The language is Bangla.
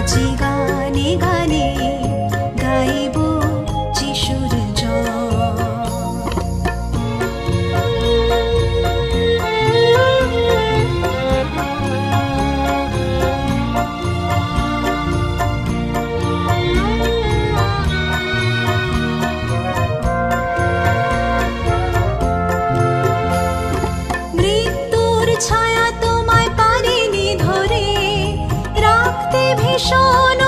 আজি গানে গানে গাইব যিশুর জয়। মৃত্যুর ছায়া তোমায় পারেনি ধরে রাখতে ভীষণ